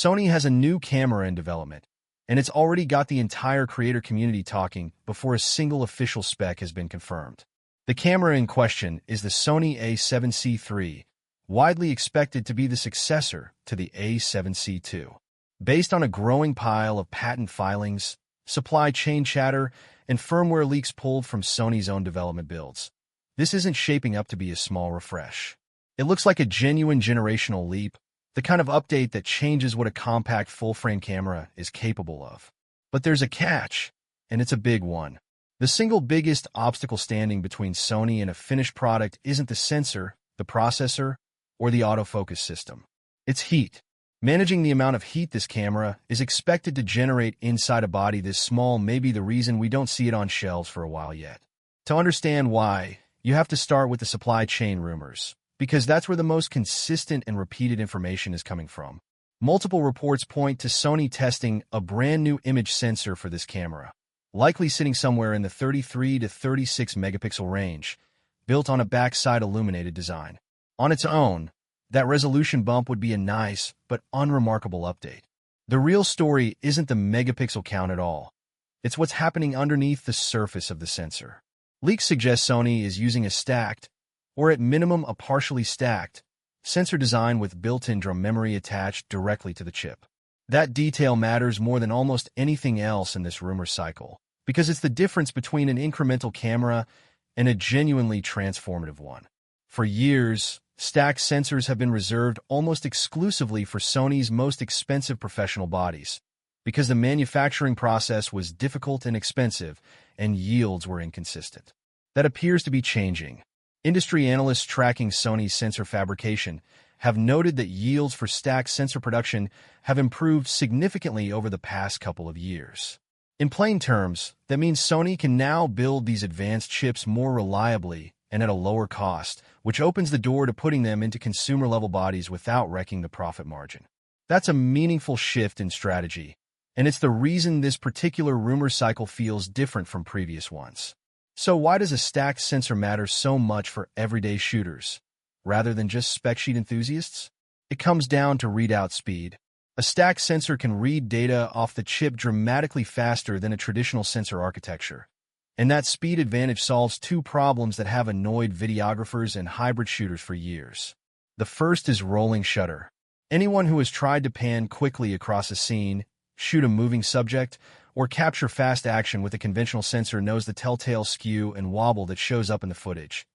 Sony has a new camera in development, and it's already got the entire creator community talking before a single official spec has been confirmed. The camera in question is the Sony A7C III, widely expected to be the successor to the A7C II. Based on a growing pile of patent filings, supply chain chatter, and firmware leaks pulled from Sony's own development builds, this isn't shaping up to be a small refresh. It looks like a genuine generational leap, the kind of update that changes what a compact full-frame camera is capable of. But there's a catch, and it's a big one. The single biggest obstacle standing between Sony and a finished product isn't the sensor, the processor, or the autofocus system. It's heat. Managing the amount of heat this camera is expected to generate inside a body this small may be the reason we don't see it on shelves for a while yet. To understand why, you have to start with the supply chain rumors, because that's where the most consistent and repeated information is coming from. Multiple reports point to Sony testing a brand new image sensor for this camera, likely sitting somewhere in the 33 to 36 megapixel range, built on a backside illuminated design. On its own, that resolution bump would be a nice but unremarkable update. The real story isn't the megapixel count at all. It's what's happening underneath the surface of the sensor. Leaks suggest Sony is using a stacked, or at minimum a partially stacked, sensor design with built-in drum memory attached directly to the chip. That detail matters more than almost anything else in this rumor cycle, because it's the difference between an incremental camera and a genuinely transformative one. For years, stacked sensors have been reserved almost exclusively for Sony's most expensive professional bodies, because the manufacturing process was difficult and expensive, and yields were inconsistent. That appears to be changing. Industry analysts tracking Sony's sensor fabrication have noted that yields for stacked sensor production have improved significantly over the past couple of years. In plain terms, that means Sony can now build these advanced chips more reliably and at a lower cost, which opens the door to putting them into consumer-level bodies without wrecking the profit margin. That's a meaningful shift in strategy, and it's the reason this particular rumor cycle feels different from previous ones. So why does a stacked sensor matter so much for everyday shooters, rather than just spec sheet enthusiasts? It comes down to readout speed. A stacked sensor can read data off the chip dramatically faster than a traditional sensor architecture. And that speed advantage solves two problems that have annoyed videographers and hybrid shooters for years. The first is rolling shutter. Anyone who has tried to pan quickly across a scene, shoot a moving subject, or capture fast action with a conventional sensor knows the telltale skew and wobble that shows up in the footage.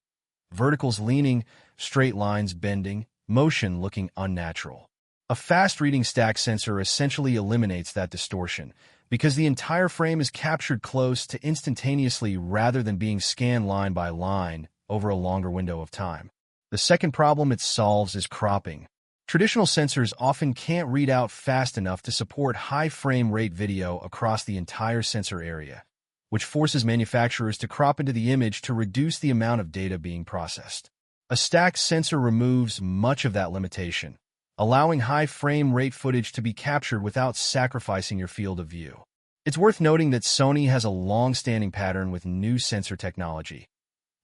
Verticals leaning, straight lines bending, motion looking unnatural. A fast-reading stack sensor essentially eliminates that distortion, because the entire frame is captured close to instantaneously rather than being scanned line by line over a longer window of time. The second problem it solves is cropping. Traditional sensors often can't read out fast enough to support high frame rate video across the entire sensor area, which forces manufacturers to crop into the image to reduce the amount of data being processed. A stacked sensor removes much of that limitation, allowing high frame rate footage to be captured without sacrificing your field of view. It's worth noting that Sony has a long-standing pattern with new sensor technology.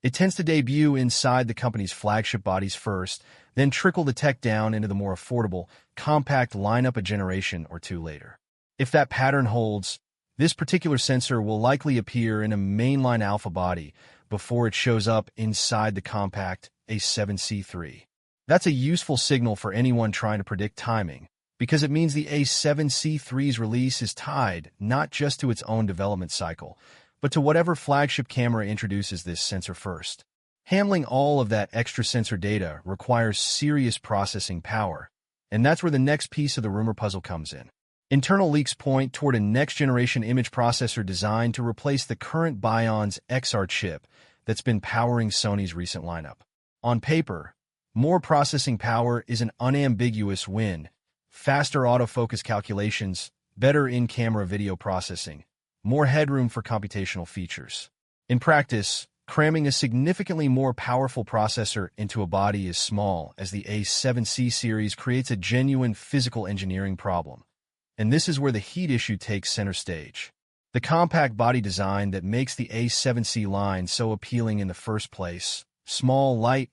It tends to debut inside the company's flagship bodies first, then trickle the tech down into the more affordable, compact lineup a generation or two later. If that pattern holds, this particular sensor will likely appear in a mainline alpha body before it shows up inside the compact A7C III. That's a useful signal for anyone trying to predict timing, because it means the A7C III's release is tied not just to its own development cycle, but to whatever flagship camera introduces this sensor first. Handling all of that extra sensor data requires serious processing power, and that's where the next piece of the rumor puzzle comes in. Internal leaks point toward a next-generation image processor designed to replace the current Bion's XR chip that's been powering Sony's recent lineup. On paper, more processing power is an unambiguous win. Faster autofocus calculations, better in-camera video processing, more headroom for computational features. In practice, cramming a significantly more powerful processor into a body as small as the A7C series creates a genuine physical engineering problem. And this is where the heat issue takes center stage. The compact body design that makes the A7C line so appealing in the first place, small, light,